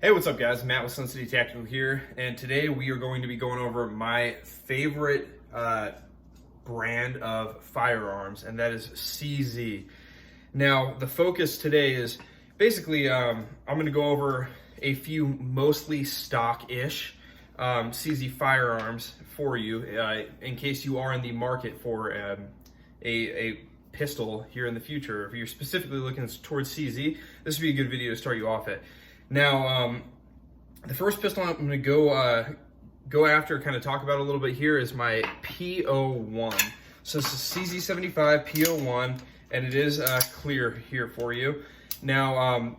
Hey, what's up guys? Matt with Sun City Tactical here, and today we are going to be going over my favorite brand of firearms, and that is CZ. Now, the focus today is basically, I'm going to go over a few mostly stock-ish CZ firearms for you, in case you are in the market for a pistol here in the future. If you're specifically looking towards CZ, this would be a good video to start you off at. Now, the first pistol I'm going to go after, kind of talk about a little bit here, is my P01. So this is CZ75 P01, and it is clear here for you. Now,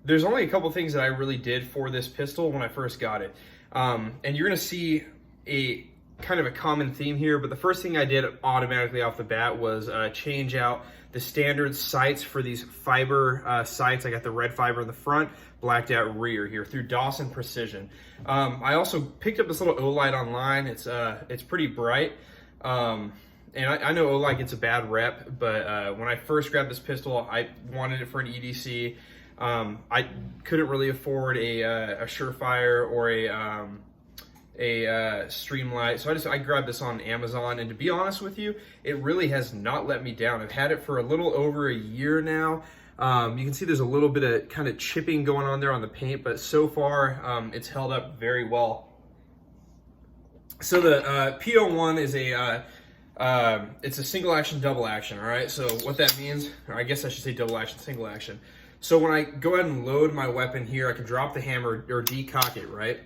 there's only a couple things that I really did for this pistol when I first got it. And you're going to see a kind of a common theme here, but the first thing I did automatically off the bat was change out the standard sights for these fiber sights. I got the red fiber in the front, blacked out rear here through Dawson Precision. I also picked up this little Olight online. It's pretty bright. And I know Olight gets a bad rep, but when I first grabbed this pistol, I wanted it for an EDC. I couldn't really afford a Surefire or a Streamlight, so I grabbed this on Amazon, and to be honest with you, it really has not let me down. I've had it for a little over a year now. You can see there's a little bit of kind of chipping going on there on the paint, but so far it's held up very well. So the P01 is it's a single action, double action. All right, so what that means, or I guess I should say double action, single action. So when I go ahead and load my weapon here, I can drop the hammer or decock it, right?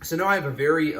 So now I have a very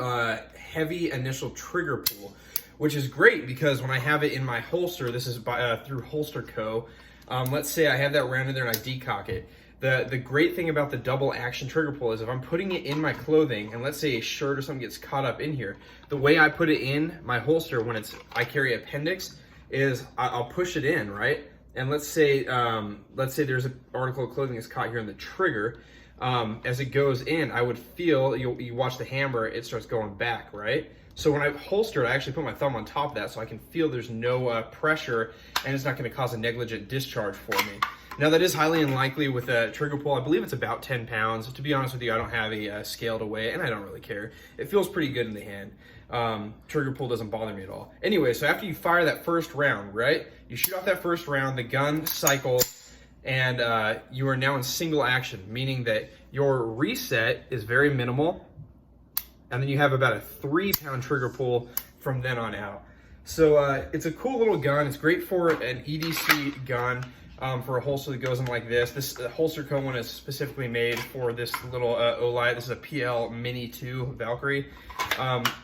heavy initial trigger pull, which is great because when I have it in my holster, this is through Holster Co. Let's say I have that round in there and I decock it. The great thing about the double action trigger pull is if I'm putting it in my clothing, and let's say a shirt or something gets caught up in here, the way I put it in my holster when I carry appendix is I'll push it in, right? And let's say there's an article of clothing that's caught here in the trigger. As it goes in, I would feel, you watch the hammer, it starts going back, right? So when I holster it, I actually put my thumb on top of that so I can feel there's no pressure, and it's not going to cause a negligent discharge for me. Now that is highly unlikely with a trigger pull. I believe it's about 10 pounds. To be honest with you, I don't have a scale to weigh, and I don't really care. It feels pretty good in the hand. Trigger pull doesn't bother me at all. Anyway, so after you fire that first round, right? You shoot off that first round, the gun cycles, and you are now in single action, meaning that your reset is very minimal, and then you have about a 3-pound trigger pull from then on out. So it's a cool little gun. It's great for an EDC gun, for a holster that goes in like this. This Holster Co. one is specifically made for this little Olight. This is a PL Mini 2 Valkyrie.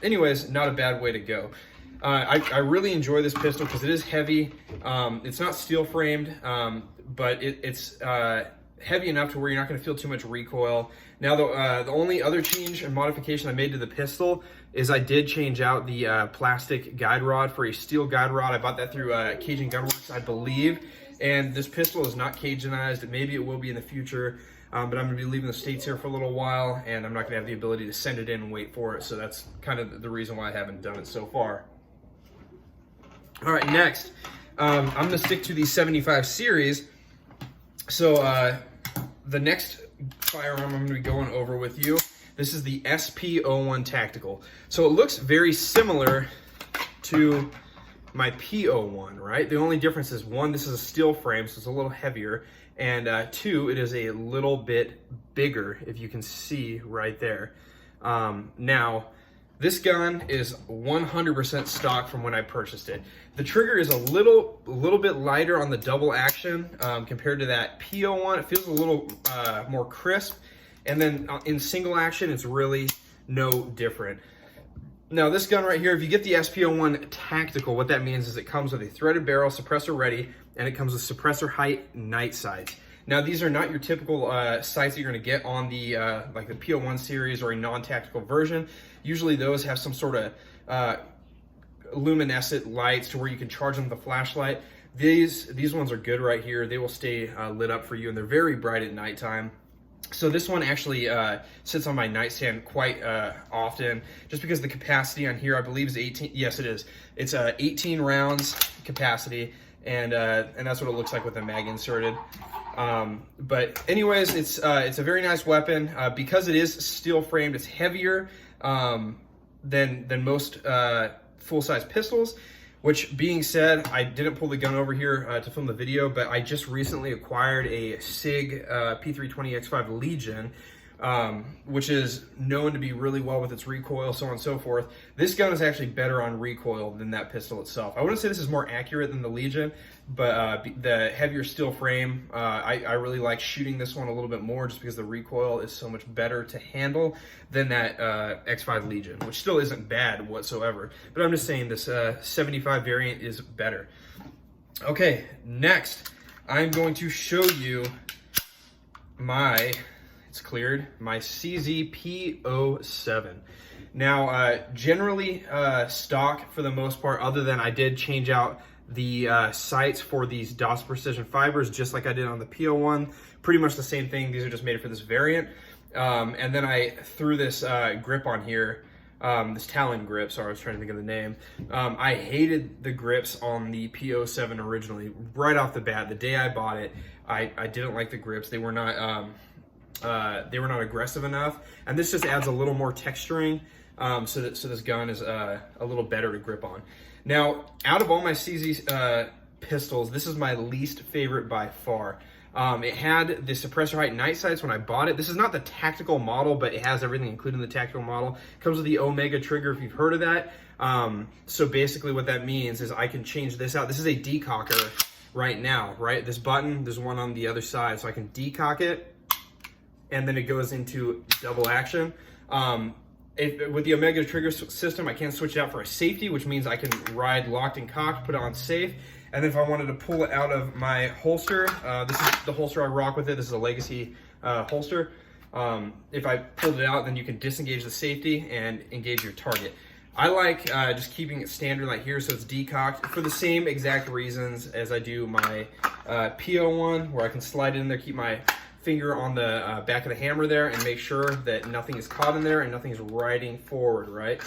Anyways, not a bad way to go. I really enjoy this pistol because it is heavy. It's not steel framed, but it's heavy enough to where you're not going to feel too much recoil. Now, the only other change and modification I made to the pistol is I did change out the plastic guide rod for a steel guide rod. I bought that through Cajun Gunworks, I believe, and this pistol is not Cajunized. Maybe it will be in the future, but I'm going to be leaving the States here for a little while, and I'm not going to have the ability to send it in and wait for it, so that's kind of the reason why I haven't done it so far. All right, next, I'm going to stick to the 75 series. So the next firearm I'm going to be going over with you, this is the SP01 Tactical. So it looks very similar to my P01, right? The only difference is, one, this is a steel frame, so it's a little heavier, and two, it is a little bit bigger, if you can see right there. Now, this gun is 100% stock from when I purchased it. The trigger is a little bit lighter on the double action compared to that P01. It feels a little more crisp. And then in single action, it's really no different. Now this gun right here, if you get the SP01 Tactical, what that means is it comes with a threaded barrel, suppressor ready, and it comes with suppressor height night sights. Now these are not your typical sights that you're going to get on the like the P01 series or a non-tactical version. Usually those have some sort of luminescent lights to where you can charge them with a flashlight. These ones are good right here. They will stay lit up for you, and they're very bright at nighttime. So this one actually sits on my nightstand quite often, just because the capacity on here, I believe, is 18. Yes, it is. It's 18 rounds capacity, and that's what it looks like with the mag inserted. But anyways, it's a very nice weapon. Because it is steel framed, it's heavier than most full-size pistols. Which being said, I didn't pull the gun over here to film the video, but I just recently acquired a SIG P320X5 Legion, which is known to be really well with its recoil, so on and so forth. This gun is actually better on recoil than that pistol itself. I wouldn't say this is more accurate than the Legion, but the heavier steel frame, I really like shooting this one a little bit more just because the recoil is so much better to handle than that X5 Legion, which still isn't bad whatsoever. But I'm just saying this 75 variant is better. Okay, next, I'm going to show you my... It's cleared, my CZ-P07. Now, generally stock for the most part, other than I did change out the sights for these Dawson Precision fibers, just like I did on the P01. Pretty much the same thing. These are just made for this variant. And then I threw this grip on here, this Talon grip. Sorry, I was trying to think of the name. I hated the grips on the P07 originally. Right off the bat, the day I bought it, I didn't like the grips. They were not aggressive enough, and this just adds a little more texturing, so this gun is a little better to grip on. Now, out of all my CZ pistols, this is my least favorite by far. It had the suppressor height night sights when I bought it. This is not the tactical model, but it has everything including the tactical model. It comes with the Omega trigger, if you've heard of that. So basically what that means is I can change this out. This is a decocker right now, right? This button, there's one on the other side, so I can decock it, and then it goes into double action. With the Omega trigger system, I can switch it out for a safety, which means I can ride locked and cocked, put it on safe. And then if I wanted to pull it out of my holster, this is the holster I rock with it. This is a Legacy holster. If I pulled it out, then you can disengage the safety and engage your target. I like just keeping it standard like here, so it's decocked for the same exact reasons as I do my P01, where I can slide it in there, keep my finger on the back of the hammer there and make sure that nothing is caught in there and nothing is riding forward, right?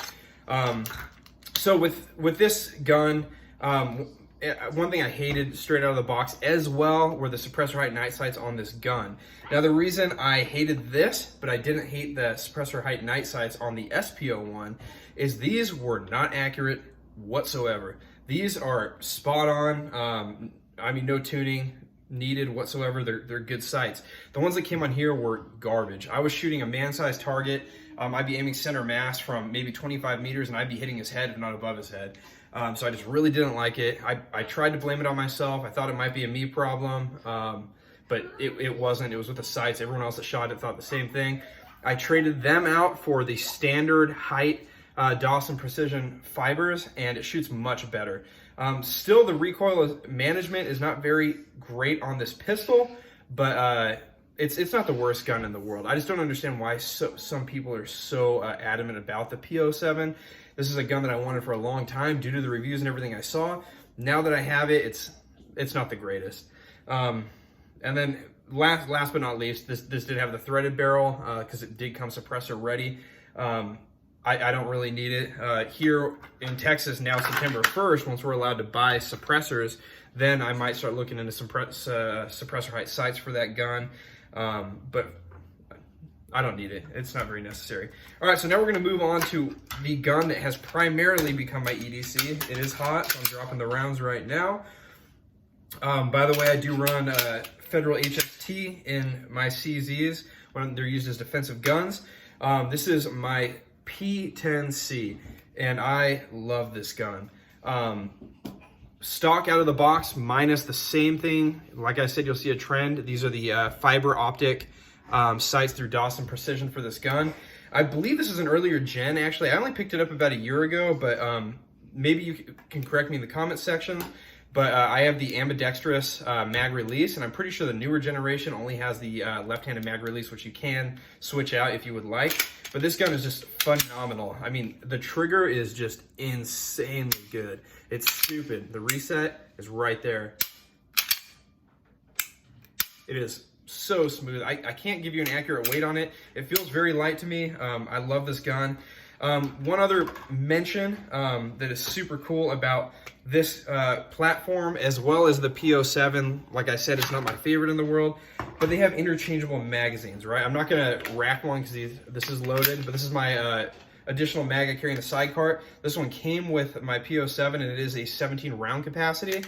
So with this gun, one thing I hated straight out of the box as well were the suppressor height night sights on this gun. Now the reason I hated this, but I didn't hate the suppressor height night sights on the SP01, is these were not accurate whatsoever. These are spot on. I mean, no tuning needed whatsoever. They're good sights. The ones that came on here were garbage. I was shooting a man-sized target. I'd be aiming center mass from maybe 25 meters, and I'd be hitting his head, if not above his head. So I just really didn't like it. I tried to blame it on myself. I thought it might be a me problem, but it wasn't. It was with the sights. Everyone else that shot it thought the same thing. I traded them out for the standard height Dawson Precision fibers, and it shoots much better. Still, the recoil management is not very great on this pistol, but it's not the worst gun in the world. I just don't understand why some people are so adamant about the P07. This is a gun that I wanted for a long time due to the reviews and everything I saw. Now that I have it, it's not the greatest. And then last but not least, this did have the threaded barrel because it did come suppressor ready. I don't really need it. Here in Texas now, September 1st, once we're allowed to buy suppressors, then I might start looking into some suppressor height sights for that gun. But I don't need it. It's not very necessary. All right, so now we're going to move on to the gun that has primarily become my EDC. It is hot, so I'm dropping the rounds right now. By the way, I do run Federal HST in my CZs when they're used as defensive guns. This is my P10C, and I love this gun. Stock out of the box, minus the same thing. Like I said, you'll see a trend. These are the fiber optic sights through Dawson Precision for this gun. I believe this is an earlier gen, actually. I only picked it up about a year ago, but maybe you can correct me in the comment section. But I have the ambidextrous mag release, and I'm pretty sure the newer generation only has the left-handed mag release, which you can switch out if you would like. But this gun is just phenomenal. I mean, the trigger is just insanely good. It's stupid. The reset is right there. It is so smooth. I can't give you an accurate weight on it. It feels very light to me. I love this gun. One other mention that is super cool about this platform, as well as the P07, like I said, it's not my favorite in the world, but they have interchangeable magazines, right? I'm not gonna rack one because this is loaded, but this is my additional mag I carry in the side cart. This one came with my P07 and it is a 17 round capacity.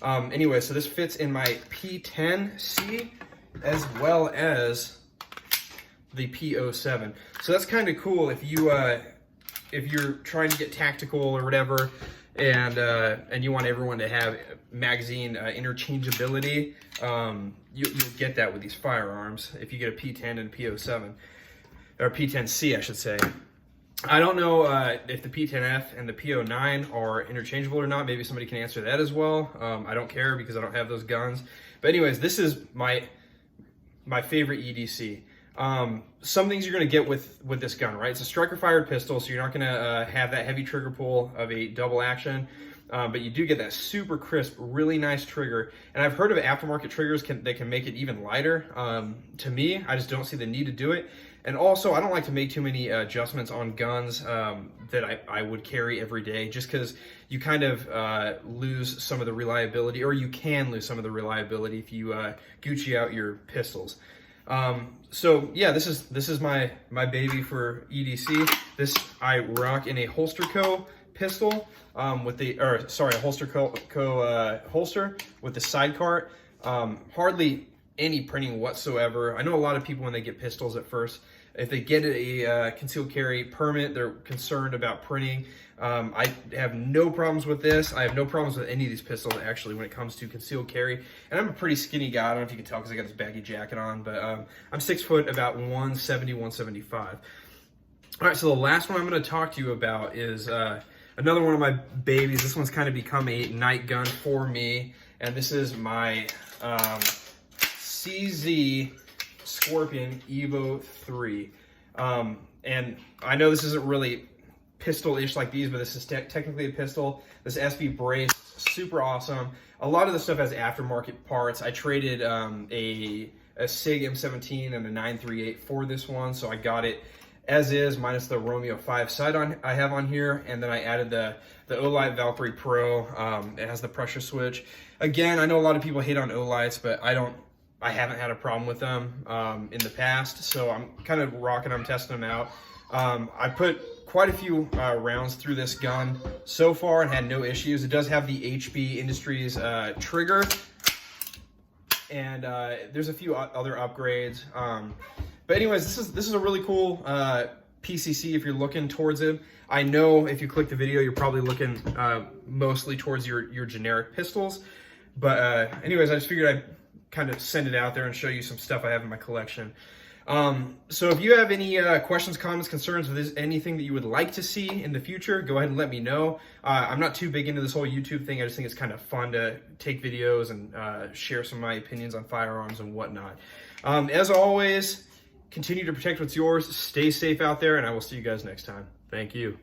Anyway, so this fits in my P10C as well as the P07. So that's kind of cool if you're trying to get tactical or whatever, and you want everyone to have magazine interchangeability. You'll get that with these firearms if you get a P10 and P07, or P10C, I should say. I don't know if the P10F and the P09 are interchangeable or not. Maybe somebody can answer that as well. I don't care because I don't have those guns. But anyways, this is my favorite EDC. Some things you're going to get with this gun, right? It's a striker fired pistol, so you're not going to have that heavy trigger pull of a double action, but you do get that super crisp, really nice trigger. And I've heard of aftermarket triggers that can make it even lighter. To me, I just don't see the need to do it. And also, I don't like to make too many adjustments on guns that I would carry every day, just because you kind of lose some of the reliability, or you can lose some of the reliability if you Gucci out your pistols. So yeah, this is my baby for EDC. This I rock in a Holsterco pistol with the, or sorry, a Holsterco holster with the side cart. Hardly any printing whatsoever. I know a lot of people when they get pistols at first, if they get a concealed carry permit, they're concerned about printing. I have no problems with this. I have no problems with any of these pistols, actually, when it comes to concealed carry. And I'm a pretty skinny guy. I don't know if you can tell because I got this baggy jacket on, but I'm 6 foot, about 170, 175. All right, so the last one I'm going to talk to you about is another one of my babies. This one's kind of become a night gun for me, and this is my CZ Scorpion Evo 3. And I know this isn't really pistol-ish like these, but this is technically a pistol. This SV brace, super awesome. A lot of the stuff has aftermarket parts. I traded a SIG M17 and a 938 for this one, so I got it as is, minus the Romeo 5 sight I have on here, and then I added the Olight Valkyrie Pro. It has the pressure switch. Again, I know a lot of people hate on Olights, but I haven't had a problem with them in the past, so I'm kind of rocking them, testing them out. I put quite a few rounds through this gun so far and had no issues. It does have the HB Industries trigger, and there's a few other upgrades. But anyways, this is a really cool PCC if you're looking towards it. I know if you click the video, you're probably looking mostly towards your generic pistols. But anyways, I just figured I'd kind of send it out there and show you some stuff I have in my collection. So if you have any questions, comments, concerns, if there's anything that you would like to see in the future, go ahead and let me know. I'm not too big into this whole YouTube thing. I just think it's kind of fun to take videos and share some of my opinions on firearms and whatnot. As always, continue to protect what's yours, stay safe out there, and I will see you guys next time. Thank you.